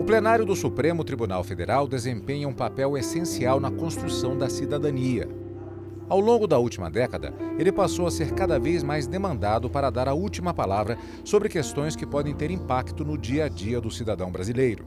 plenário do Supremo Tribunal Federal desempenha um papel essencial na construção da cidadania. Ao longo da última década, ele passou a ser cada vez mais demandado para dar a última palavra sobre questões que podem ter impacto no dia a dia do cidadão brasileiro.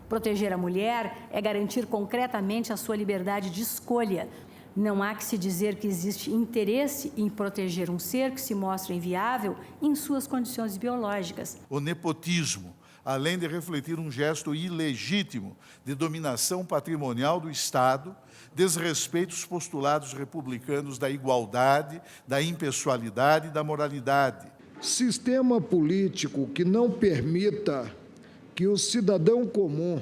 Proteger a mulher é garantir concretamente a sua liberdade de escolha. Não há que se dizer que existe interesse em proteger um ser que se mostra inviável em suas condições biológicas. O nepotismo, além de refletir um gesto ilegítimo de dominação patrimonial do Estado, desrespeita os postulados republicanos da igualdade, da impessoalidade e da moralidade. Sistema político que não permita que o cidadão comum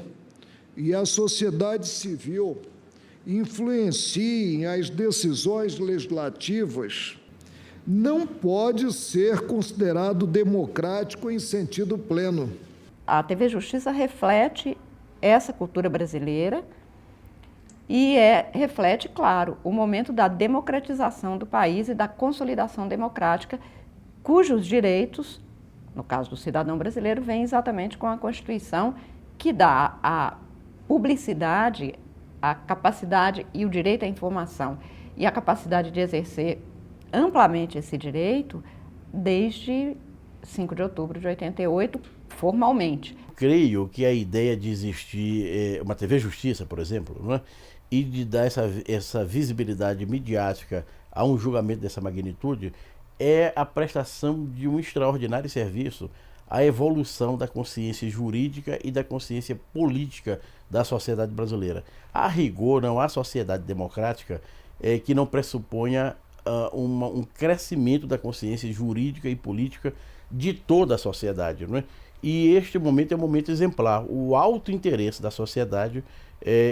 e a sociedade civil influenciem as decisões legislativas não pode ser considerado democrático em sentido pleno. A TV Justiça reflete essa cultura brasileira e reflete, claro, o momento da democratização do país e da consolidação democrática, cujos direitos, no caso do cidadão brasileiro, vêm exatamente com a Constituição, que dá a publicidade, a capacidade e o direito à informação e a capacidade de exercer amplamente esse direito desde 5 de outubro de 88, formalmente. Creio que a ideia de existir uma TV Justiça, por exemplo, não é? E de dar essa visibilidade midiática a um julgamento dessa magnitude é a prestação de um extraordinário serviço à evolução da consciência jurídica e da consciência política da sociedade brasileira. A rigor, não há sociedade democrática que não pressuponha um crescimento da consciência jurídica e política de toda a sociedade, não é? E este momento é um momento exemplar. O alto interesse da sociedade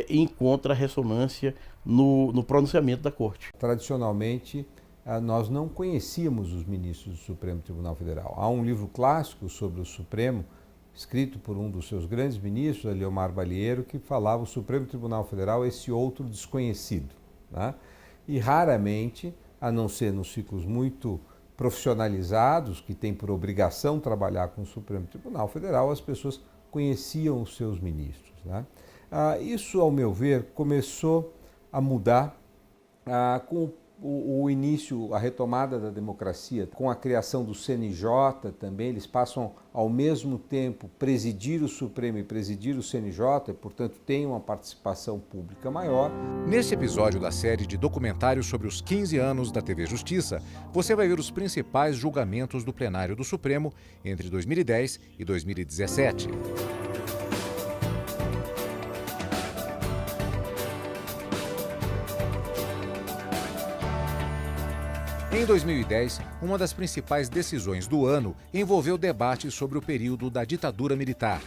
encontra ressonância no pronunciamento da Corte. Tradicionalmente, nós não conhecíamos os ministros do Supremo Tribunal Federal. Há um livro clássico sobre o Supremo, escrito por um dos seus grandes ministros, Eliomar Balieiro, que falava o Supremo Tribunal Federal, esse outro desconhecido, né? E raramente, a não ser nos ciclos muito profissionalizados, que têm por obrigação trabalhar com o Supremo Tribunal Federal, as pessoas conheciam os seus ministros, né? Isso, ao meu ver, começou a mudar com o início, a retomada da democracia, com a criação do CNJ também. Eles passam ao mesmo tempo presidir o Supremo e presidir o CNJ, portanto tem uma participação pública maior. Neste episódio da série de documentários sobre os 15 anos da TV Justiça, você vai ver os principais julgamentos do plenário do Supremo entre 2010 e 2017. Em 2010, uma das principais decisões do ano envolveu debate sobre o período da ditadura militar.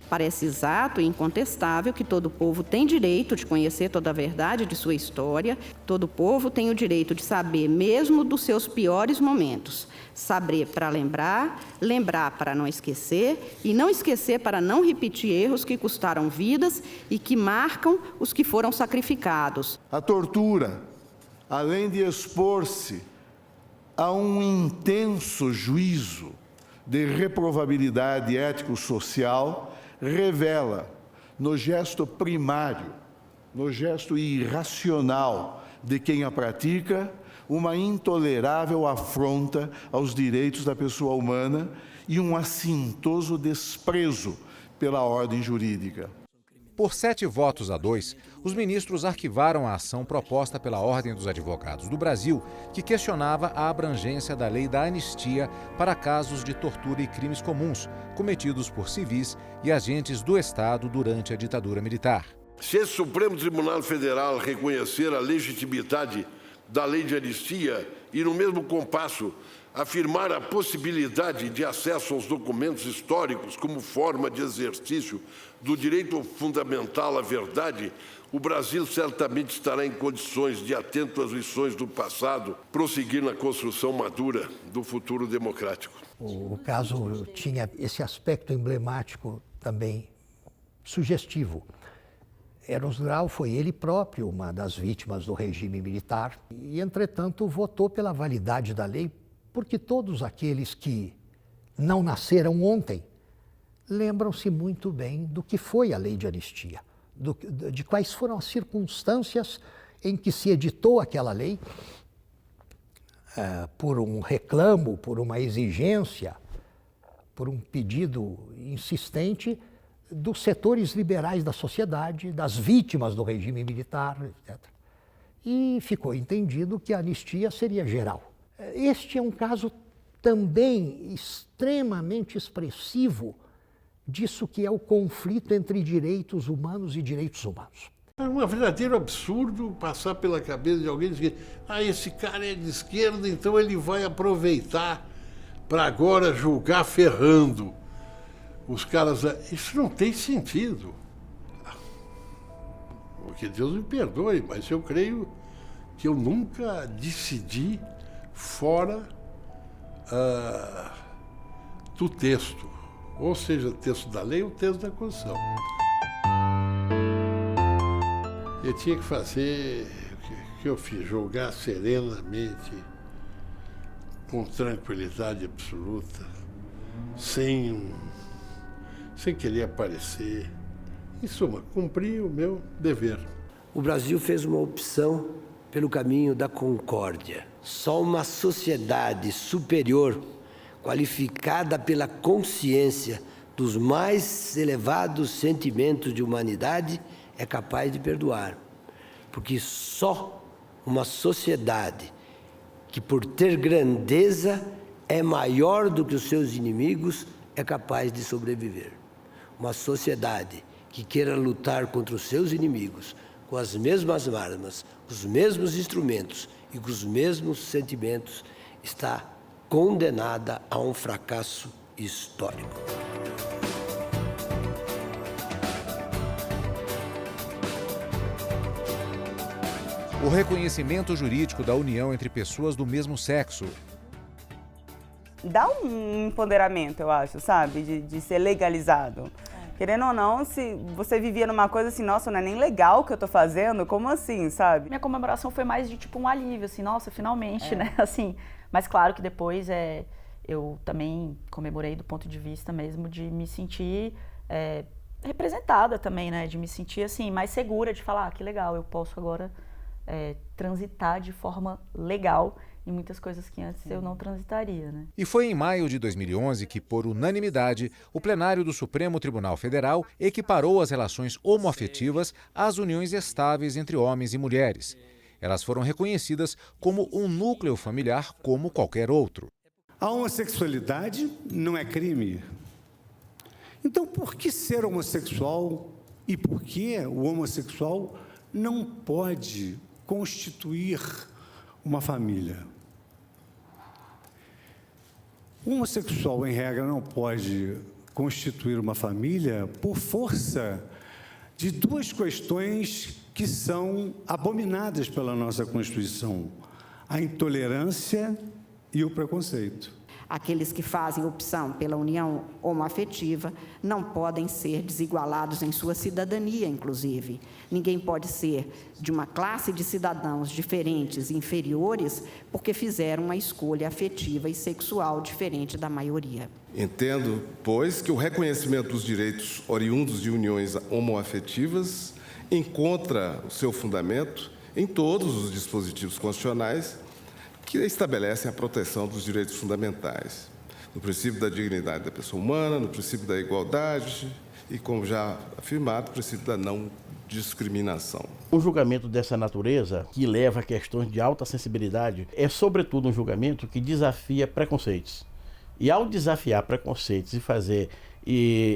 Parece exato e incontestável que todo povo tem direito de conhecer toda a verdade de sua história, todo povo tem o direito de saber mesmo dos seus piores momentos, saber para lembrar, lembrar para não esquecer e não esquecer para não repetir erros que custaram vidas e que marcam os que foram sacrificados. A tortura, além de expor-se a um intenso juízo de reprovabilidade ético-social, revela no gesto primário, no gesto irracional de quem a pratica, uma intolerável afronta aos direitos da pessoa humana e um assintoso desprezo pela ordem jurídica. Por 7 votos a 2, os ministros arquivaram a ação proposta pela Ordem dos Advogados do Brasil, que questionava a abrangência da lei da anistia para casos de tortura e crimes comuns cometidos por civis e agentes do Estado durante a ditadura militar. Se esse Supremo Tribunal Federal reconhecer a legitimidade da lei de anistia e, no mesmo compasso, afirmar a possibilidade de acesso aos documentos históricos como forma de exercício do direito fundamental à verdade, o Brasil certamente estará em condições de, atento às lições do passado, prosseguir na construção madura do futuro democrático. O caso tinha esse aspecto emblemático também sugestivo. Eros Grau foi ele próprio uma das vítimas do regime militar e, entretanto, votou pela validade da lei porque todos aqueles que não nasceram ontem lembram-se muito bem do que foi a lei de anistia, de quais foram as circunstâncias em que se editou aquela lei, por um reclamo, por uma exigência, por um pedido insistente dos setores liberais da sociedade, das vítimas do regime militar, etc. E ficou entendido que a anistia seria geral. Este é um caso também extremamente expressivo disso que é o conflito entre direitos humanos e direitos humanos. É um verdadeiro absurdo passar pela cabeça de alguém dizer: esse cara é de esquerda, então ele vai aproveitar para agora julgar ferrando os caras. Isso não tem sentido. Que Deus me perdoe, mas eu creio que eu nunca decidi fora do texto, ou seja, texto da lei ou texto da Constituição. Eu tinha que fazer o que eu fiz, julgar serenamente, com tranquilidade absoluta, sem querer aparecer. Em suma, cumpri o meu dever. O Brasil fez uma opção pelo caminho da concórdia. Só uma sociedade superior, qualificada pela consciência dos mais elevados sentimentos de humanidade, é capaz de perdoar. Porque só uma sociedade que, por ter grandeza, é maior do que os seus inimigos, é capaz de sobreviver. Uma sociedade que queira lutar contra os seus inimigos com as mesmas armas, os mesmos instrumentos e com os mesmos sentimentos, está condenada a um fracasso histórico. O reconhecimento jurídico da união entre pessoas do mesmo sexo. Dá um empoderamento, eu acho, sabe? De ser legalizado. Querendo ou não, se você vivia numa coisa assim, nossa, não é nem legal o que eu tô fazendo, como assim, sabe? Minha comemoração foi mais de tipo um alívio, assim, nossa, finalmente, né? Assim, mas claro que depois eu também comemorei do ponto de vista mesmo de me sentir representada também, né? De me sentir, assim, mais segura, de falar, que legal, eu posso agora transitar de forma legal em muitas coisas que antes eu não transitaria, né? E foi em maio de 2011 que, por unanimidade, o plenário do Supremo Tribunal Federal equiparou as relações homoafetivas às uniões estáveis entre homens e mulheres. Elas foram reconhecidas como um núcleo familiar como qualquer outro. A homossexualidade não é crime. Então, por que ser homossexual e por que o homossexual não pode constituir uma família? O homossexual, em regra, não pode constituir uma família por força de duas questões que são abominadas pela nossa Constituição: a intolerância e o preconceito. Aqueles que fazem opção pela união homoafetiva não podem ser desigualados em sua cidadania, inclusive. Ninguém pode ser de uma classe de cidadãos diferentes e inferiores porque fizeram uma escolha afetiva e sexual diferente da maioria. Entendo, pois, que o reconhecimento dos direitos oriundos de uniões homoafetivas encontra o seu fundamento em todos os dispositivos constitucionais que estabelecem a proteção dos direitos fundamentais, no princípio da dignidade da pessoa humana, no princípio da igualdade e, como já afirmado, no princípio da não discriminação. Um julgamento dessa natureza, que leva a questões de alta sensibilidade, é sobretudo um julgamento que desafia preconceitos. E ao desafiar preconceitos e fazer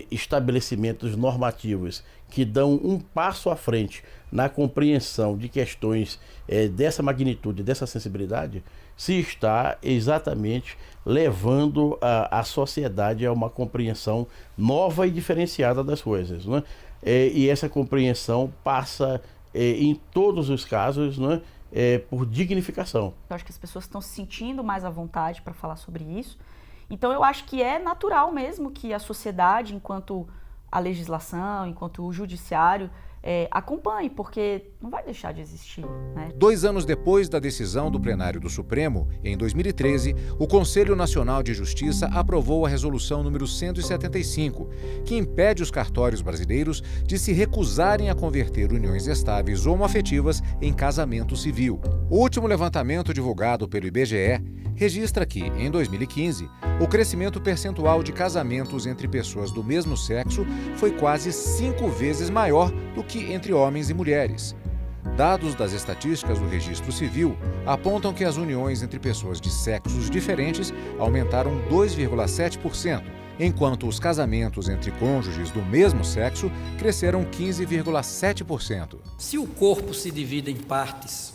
estabelecimentos normativos que dão um passo à frente na compreensão de questões dessa magnitude, dessa sensibilidade, se está exatamente levando a sociedade a uma compreensão nova e diferenciada das coisas, né? E essa compreensão passa, em todos os casos, né, por dignificação. Eu acho que as pessoas estão se sentindo mais à vontade para falar sobre isso. Então eu acho que é natural mesmo que a sociedade, enquanto a legislação, enquanto o judiciário, acompanhe, porque não vai deixar de existir, né? 2 anos depois da decisão do plenário do Supremo, em 2013, o Conselho Nacional de Justiça aprovou a resolução número 175, que impede os cartórios brasileiros de se recusarem a converter uniões estáveis homoafetivas em casamento civil. O último levantamento divulgado pelo IBGE registra que, em 2015, o crescimento percentual de casamentos entre pessoas do mesmo sexo foi quase 5 vezes maior do que entre homens e mulheres. Dados das estatísticas do Registro Civil apontam que as uniões entre pessoas de sexos diferentes aumentaram 2,7%, enquanto os casamentos entre cônjuges do mesmo sexo cresceram 15,7%. Se o corpo se divide em partes,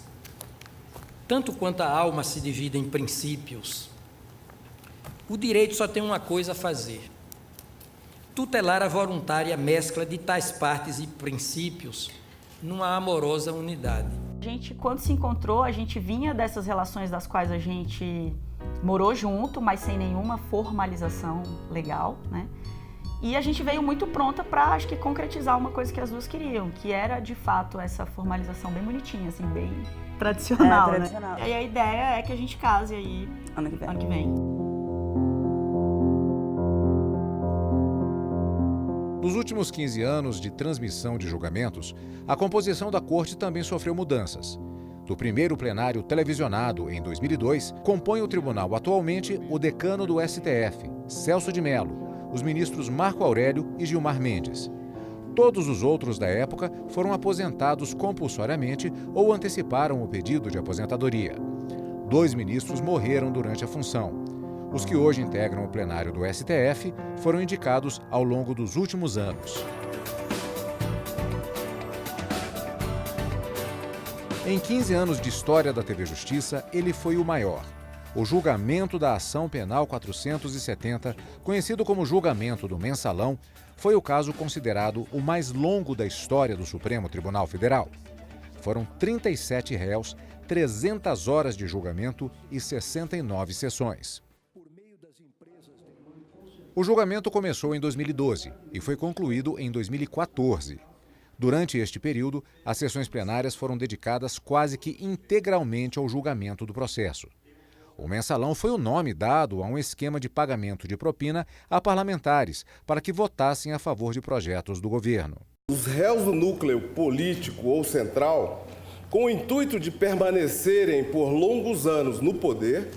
tanto quanto a alma se divide em princípios, o direito só tem uma coisa a fazer: tutelar a voluntária mescla de tais partes e princípios numa amorosa unidade. A gente, quando se encontrou, a gente vinha dessas relações das quais a gente morou junto, mas sem nenhuma formalização legal, né? E a gente veio muito pronta para, acho que, concretizar uma coisa que as duas queriam, que era, de fato, essa formalização bem bonitinha, assim, bem tradicional, tradicional. né? E a ideia é que a gente case aí ano que vem. Nos últimos 15 anos de transmissão de julgamentos, a composição da Corte também sofreu mudanças. Do primeiro plenário televisionado, em 2002, compõe o tribunal atualmente o decano do STF, Celso de Mello, os ministros Marco Aurélio e Gilmar Mendes. Todos os outros da época foram aposentados compulsoriamente ou anteciparam o pedido de aposentadoria. 2 ministros morreram durante a função. Os que hoje integram o plenário do STF foram indicados ao longo dos últimos anos. Em 15 anos de história da TV Justiça, ele foi o maior. O julgamento da Ação Penal 470, conhecido como julgamento do Mensalão, foi o caso considerado o mais longo da história do Supremo Tribunal Federal. Foram 37 réus, 300 horas de julgamento e 69 sessões. O julgamento começou em 2012 e foi concluído em 2014. Durante este período, as sessões plenárias foram dedicadas quase que integralmente ao julgamento do processo. O mensalão foi o nome dado a um esquema de pagamento de propina a parlamentares para que votassem a favor de projetos do governo. Os réus do núcleo político ou central, com o intuito de permanecerem por longos anos no poder,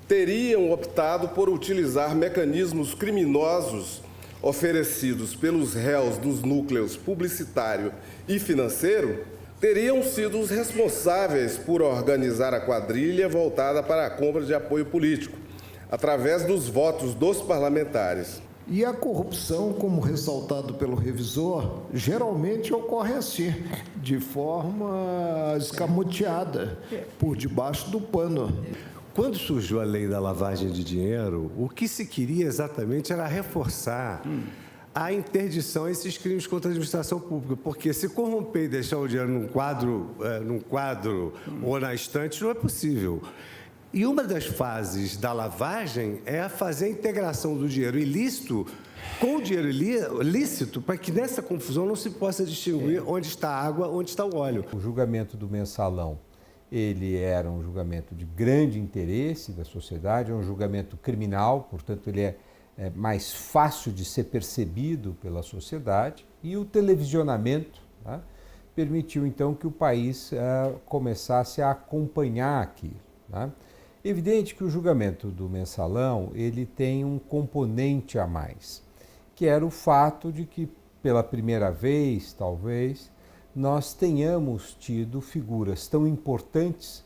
teriam optado por utilizar mecanismos criminosos oferecidos pelos réus dos núcleos publicitário e financeiro, teriam sido os responsáveis por organizar a quadrilha voltada para a compra de apoio político, através dos votos dos parlamentares. E a corrupção, como ressaltado pelo revisor, geralmente ocorre assim, de forma escamoteada, por debaixo do pano. Quando surgiu a lei da lavagem de dinheiro, o que se queria exatamente era reforçar a interdição a esses crimes contra a administração pública, porque se corromper e deixar o dinheiro num quadro ou na estante não é possível. E uma das fases da lavagem é fazer a integração do dinheiro ilícito com o dinheiro lícito, para que nessa confusão não se possa distinguir onde está a água, onde está o óleo. O julgamento do mensalão, ele era um julgamento de grande interesse da sociedade, é um julgamento criminal, portanto ele é mais fácil de ser percebido pela sociedade, e o televisionamento, tá, permitiu então que o país começasse a acompanhar aquilo. Tá? Evidente que o julgamento do mensalão ele tem um componente a mais, que era o fato de que pela primeira vez, talvez, nós tenhamos tido figuras tão importantes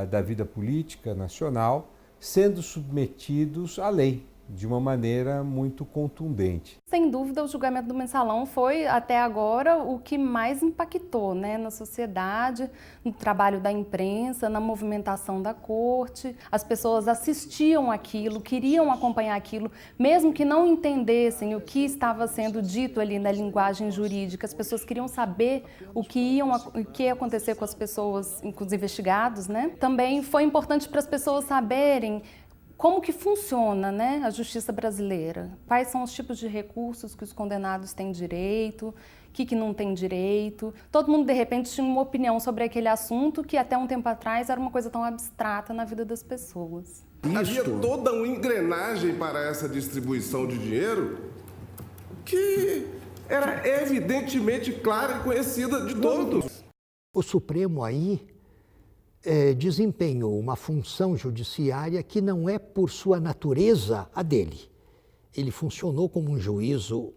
da vida política nacional sendo submetidos à lei de uma maneira muito contundente. Sem dúvida, o julgamento do mensalão foi, até agora, o que mais impactou, né, na sociedade, no trabalho da imprensa, na movimentação da corte. As pessoas assistiam aquilo, queriam acompanhar aquilo, mesmo que não entendessem o que estava sendo dito ali na linguagem jurídica. As pessoas queriam saber o que ia acontecer com as pessoas, com os investigados, né? Também foi importante para as pessoas saberem como que funciona, né, a justiça brasileira, quais são os tipos de recursos que os condenados têm direito, que não tem direito. Todo mundo, de repente, tinha uma opinião sobre aquele assunto que até um tempo atrás era uma coisa tão abstrata na vida das pessoas. Havia toda uma engrenagem para essa distribuição de dinheiro que era evidentemente clara e conhecida de todos. O Supremo aí desempenhou uma função judiciária que não é por sua natureza a dele. Ele funcionou como um juízo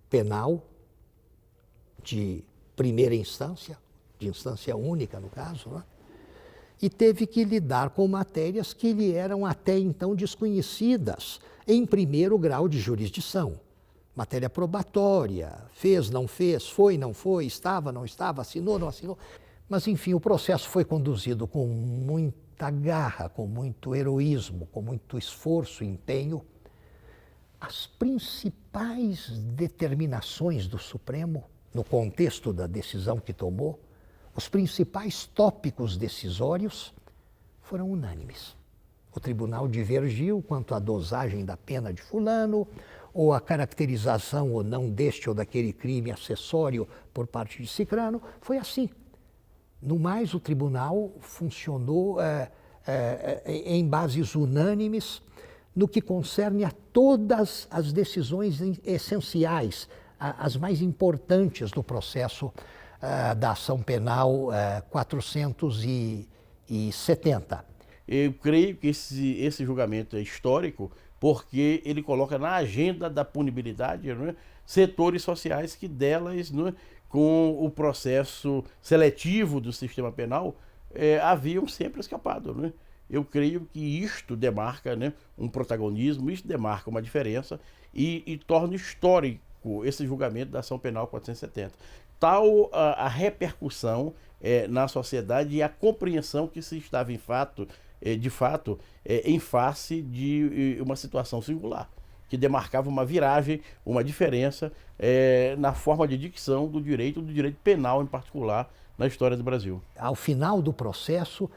penal de primeira instância, de instância única no caso, né? E teve que lidar com matérias que lhe eram até então desconhecidas em primeiro grau de jurisdição. Matéria probatória, fez, não fez, foi, não foi, estava, não estava, assinou, não assinou. Mas, enfim, o processo foi conduzido com muita garra, com muito heroísmo, com muito esforço e empenho. As principais determinações do Supremo, no contexto da decisão que tomou, os principais tópicos decisórios foram unânimes. O tribunal divergiu quanto à dosagem da pena de fulano, ou a caracterização ou não deste ou daquele crime acessório por parte de cicrano, foi assim. No mais, o tribunal funcionou em bases unânimes no que concerne a todas as decisões essenciais, as mais importantes do processo da ação penal 470. Eu creio que esse julgamento é histórico porque ele coloca na agenda da punibilidade, não é, setores sociais que delas, não é, com o processo seletivo do sistema penal, haviam sempre escapado. Não é? Eu creio que isto demarca, né, um protagonismo, isto demarca uma diferença e torna histórico esse julgamento da ação penal 470. Tal a repercussão na sociedade e a compreensão que se estava de fato em face de uma situação singular, que demarcava uma viragem, uma diferença na forma de dicção do direito penal em particular na história do Brasil. Ao final do processo,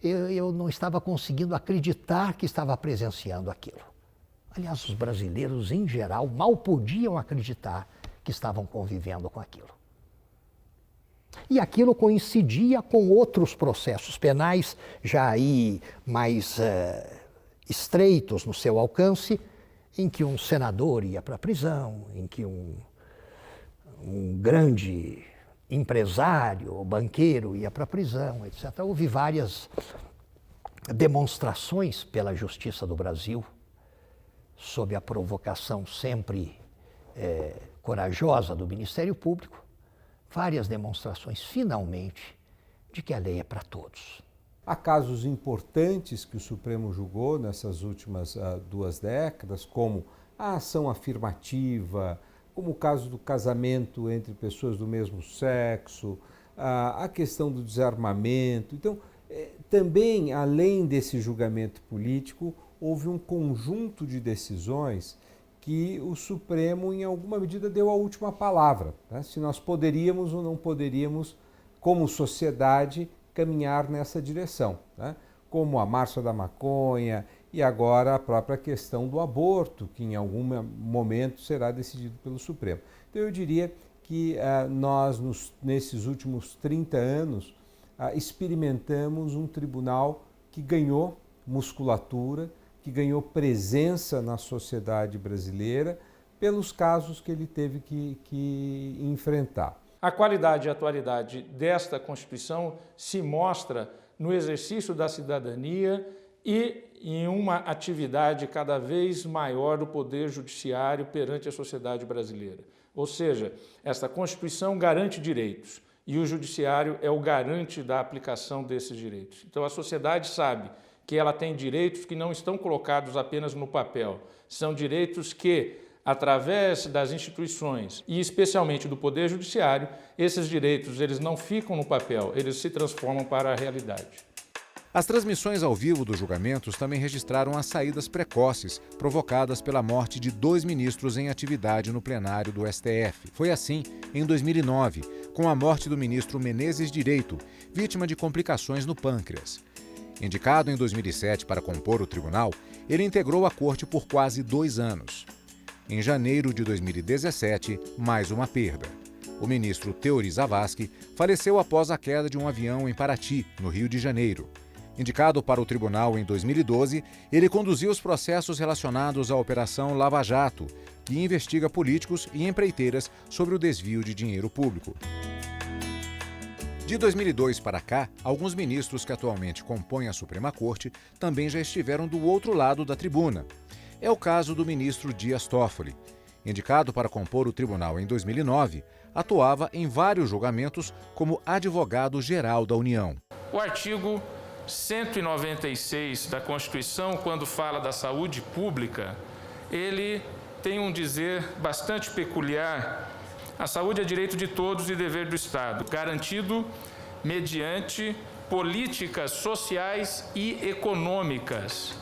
eu não estava conseguindo acreditar que estava presenciando aquilo. Aliás, os brasileiros, em geral, mal podiam acreditar que estavam convivendo com aquilo. E aquilo coincidia com outros processos penais, já aí mais estreitos no seu alcance, em que um senador ia para a prisão, em que um grande empresário, banqueiro ia para a prisão, etc. Houve várias demonstrações pela Justiça do Brasil, sob a provocação sempre corajosa do Ministério Público, várias demonstrações, finalmente, de que a lei é para todos. Há casos importantes que o Supremo julgou nessas últimas 2 décadas, como a ação afirmativa, como o caso do casamento entre pessoas do mesmo sexo, a questão do desarmamento. Então, também, além desse julgamento político, houve um conjunto de decisões que o Supremo, em alguma medida, deu a última palavra, né? Se nós poderíamos ou não poderíamos, como sociedade, caminhar nessa direção, né? Como a Marcha da Maconha e agora a própria questão do aborto, que em algum momento será decidido pelo Supremo. Então eu diria que nós, nesses últimos 30 anos, experimentamos um tribunal que ganhou musculatura, que ganhou presença na sociedade brasileira pelos casos que ele teve que enfrentar. A qualidade e a atualidade desta Constituição se mostra no exercício da cidadania e em uma atividade cada vez maior do Poder Judiciário perante a sociedade brasileira. Ou seja, esta Constituição garante direitos e o Judiciário é o garante da aplicação desses direitos. Então a sociedade sabe que ela tem direitos que não estão colocados apenas no papel, são direitos que, através das instituições e especialmente do Poder Judiciário, esses direitos eles não ficam no papel, eles se transformam para a realidade. As transmissões ao vivo dos julgamentos também registraram as saídas precoces provocadas pela morte de 2 ministros em atividade no plenário do STF. Foi assim em 2009, com a morte do ministro Menezes Direito, vítima de complicações no pâncreas. Indicado em 2007 para compor o tribunal, ele integrou a corte por quase 2 anos. Em janeiro de 2017, mais uma perda. O ministro Teori Zavascki faleceu após a queda de um avião em Paraty, no Rio de Janeiro. Indicado para o tribunal em 2012, ele conduziu os processos relacionados à Operação Lava Jato, que investiga políticos e empreiteiras sobre o desvio de dinheiro público. De 2002 para cá, alguns ministros que atualmente compõem a Suprema Corte também já estiveram do outro lado da tribuna. É o caso do ministro Dias Toffoli. Indicado para compor o tribunal em 2009, atuava em vários julgamentos como advogado-geral da União. O artigo 196 da Constituição, quando fala da saúde pública, ele tem um dizer bastante peculiar. A saúde é direito de todos e dever do Estado, garantido mediante políticas sociais e econômicas.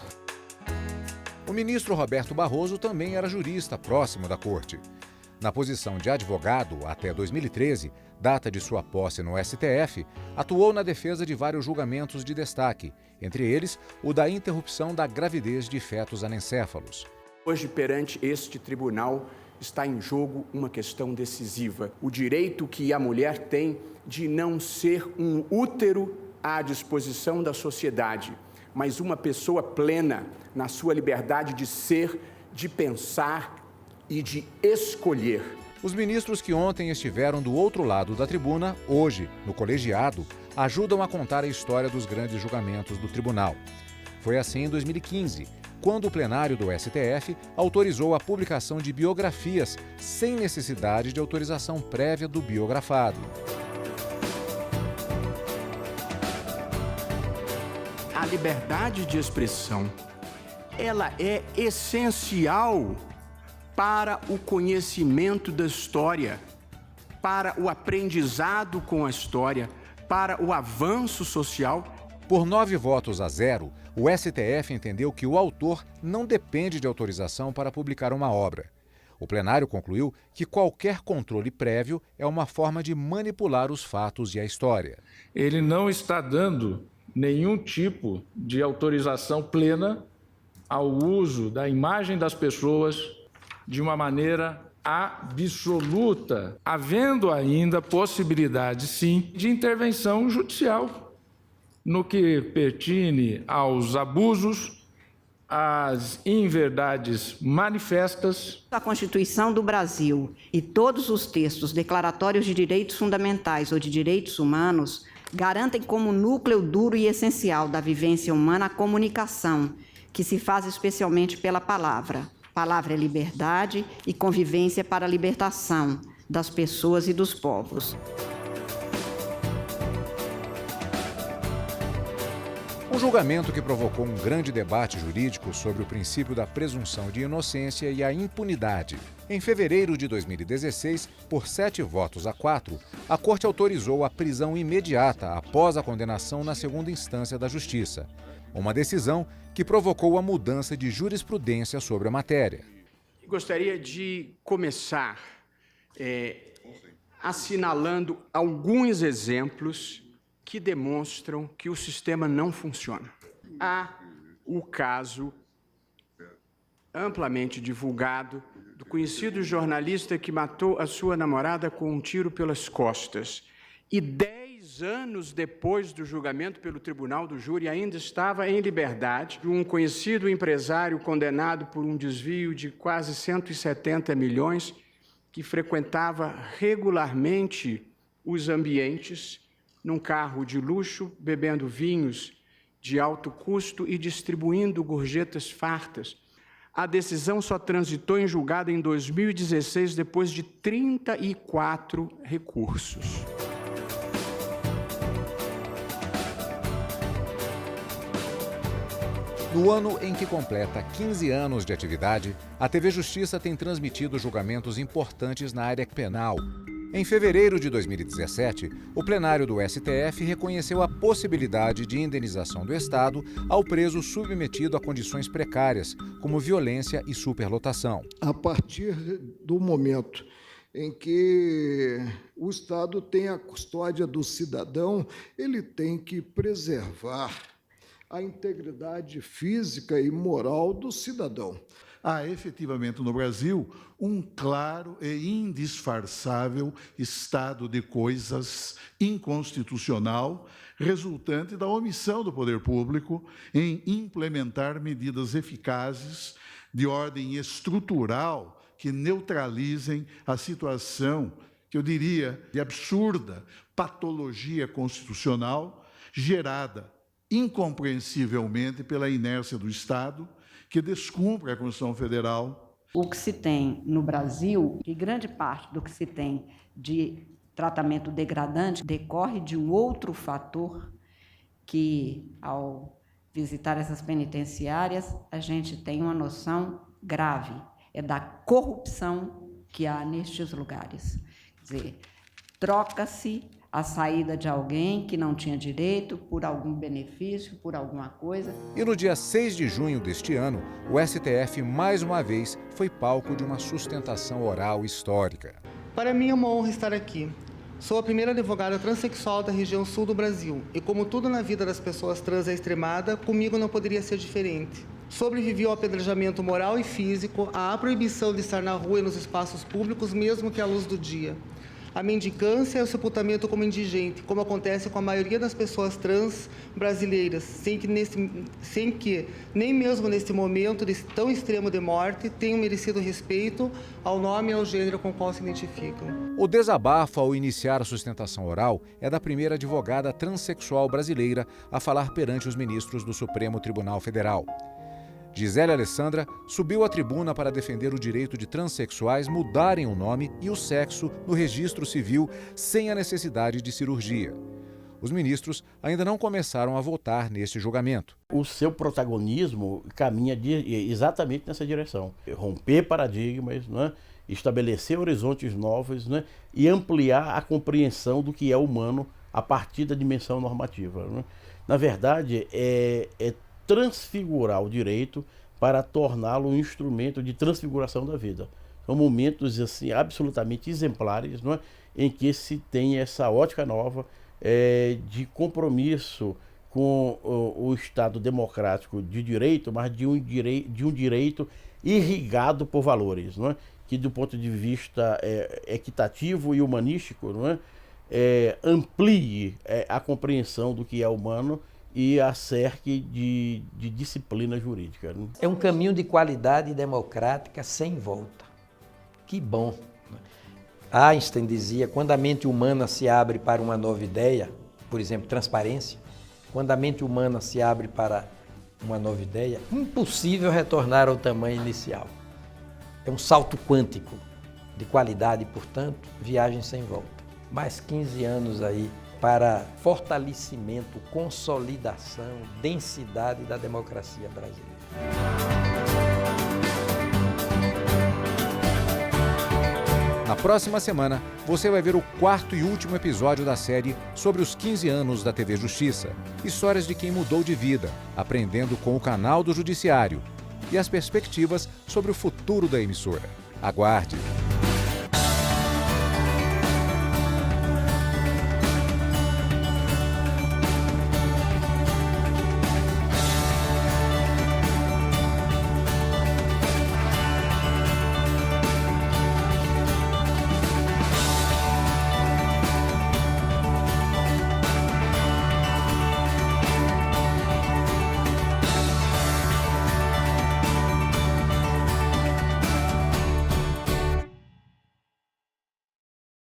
O ministro Roberto Barroso também era jurista próximo da corte. Na posição de advogado até 2013, data de sua posse no STF, atuou na defesa de vários julgamentos de destaque, entre eles o da interrupção da gravidez de fetos anencéfalos. Hoje, perante este tribunal, está em jogo uma questão decisiva. O direito que a mulher tem de não ser um útero à disposição da sociedade, mas uma pessoa plena na sua liberdade de ser, de pensar e de escolher. Os ministros que ontem estiveram do outro lado da tribuna, hoje, no colegiado, ajudam a contar a história dos grandes julgamentos do tribunal. Foi assim em 2015, quando o plenário do STF autorizou a publicação de biografias sem necessidade de autorização prévia do biografado. A liberdade de expressão, ela é essencial para o conhecimento da história, para o aprendizado com a história, para o avanço social. Por 9-0, o STF entendeu que o autor não depende de autorização para publicar uma obra. O plenário concluiu que qualquer controle prévio é uma forma de manipular os fatos e a história. Ele não está dando nenhum tipo de autorização plena ao uso da imagem das pessoas de uma maneira absoluta, havendo ainda possibilidade, sim, de intervenção judicial no que pertine aos abusos, às inverdades manifestas. A Constituição do Brasil e todos os textos declaratórios de direitos fundamentais ou de direitos humanos garantem como núcleo duro e essencial da vivência humana a comunicação, que se faz especialmente pela palavra. Palavra é liberdade e convivência para a libertação das pessoas e dos povos. Um julgamento que provocou um grande debate jurídico sobre o princípio da presunção de inocência e a impunidade. Em fevereiro de 2016, por 7-4, a Corte autorizou a prisão imediata após a condenação na segunda instância da Justiça. Uma decisão que provocou a mudança de jurisprudência sobre a matéria. Gostaria de começar assinalando alguns exemplos que demonstram que o sistema não funciona. Há o caso amplamente divulgado do conhecido jornalista que matou a sua namorada com um tiro pelas costas e 10 anos depois do julgamento pelo tribunal do júri ainda estava em liberdade. Um conhecido empresário condenado por um desvio de quase 170 milhões que frequentava regularmente os ambientes num carro de luxo, bebendo vinhos de alto custo e distribuindo gorjetas fartas. A decisão só transitou em julgado em 2016, depois de 34 recursos. No ano em que completa 15 anos de atividade, a TV Justiça tem transmitido julgamentos importantes na área penal. Em fevereiro de 2017, o plenário do STF reconheceu a possibilidade de indenização do Estado ao preso submetido a condições precárias, como violência e superlotação. A partir do momento em que o Estado tem a custódia do cidadão, ele tem que preservar a integridade física e moral do cidadão. há efetivamente no Brasil um claro e indisfarçável estado de coisas inconstitucional, resultante da omissão do poder público em implementar medidas eficazes de ordem estrutural que neutralizem a situação, que eu diria, de absurda patologia constitucional gerada incompreensivelmente pela inércia do Estado, que descumpre a Constituição Federal. O que se tem no Brasil, e grande parte do que se tem de tratamento degradante, decorre de um outro fator que, ao visitar essas penitenciárias, a gente tem uma noção grave, é da corrupção que há nestes lugares. Quer dizer, troca-se a saída de alguém que não tinha direito por algum benefício, por alguma coisa. E no dia 6 de junho deste ano, o STF, mais uma vez, foi palco de uma sustentação oral histórica. Para mim é uma honra estar aqui. Sou a primeira advogada transexual da região sul do Brasil e, como tudo na vida das pessoas trans é extremada, comigo não poderia ser diferente. Sobrevivi ao apedrejamento moral e físico, à proibição de estar na rua e nos espaços públicos, mesmo que à luz do dia. A mendicância e o sepultamento como indigente, como acontece com a maioria das pessoas trans brasileiras, sem que nem mesmo nesse momento tão extremo de morte, tenham merecido respeito ao nome e ao gênero com o qual se identificam. O desabafo ao iniciar a sustentação oral é da primeira advogada transexual brasileira a falar perante os ministros do Supremo Tribunal Federal. Gisele Alessandra subiu à tribuna para defender o direito de transexuais mudarem o nome e o sexo no registro civil sem a necessidade de cirurgia. Os ministros ainda não começaram a votar neste julgamento. O seu protagonismo caminha exatamente nessa direção. Romper paradigmas, né? Estabelecer horizontes novos, né? E ampliar a compreensão do que é humano a partir da dimensão normativa, né? Na verdade, é transfigurar o direito para torná-lo um instrumento de transfiguração da vida. São momentos assim, absolutamente exemplares, não é? Em que se tem essa ótica nova de compromisso com o Estado democrático de direito, mas de um direito irrigado por valores, não é? Que do ponto de vista equitativo e humanístico, não é? Amplie a compreensão do que é humano e a cerque de disciplina jurídica. Né? É um caminho de qualidade democrática sem volta. Que bom. Einstein dizia, quando a mente humana se abre para uma nova ideia, por exemplo, transparência, quando a mente humana se abre para uma nova ideia, impossível retornar ao tamanho inicial. É um salto quântico de qualidade e, portanto, viagem sem volta. Mais 15 anos aí para fortalecimento, consolidação, densidade da democracia brasileira. Na próxima semana, você vai ver o 4º e último episódio da série sobre os 15 anos da TV Justiça. Histórias de quem mudou de vida, aprendendo com o canal do Judiciário. E as perspectivas sobre o futuro da emissora. Aguarde!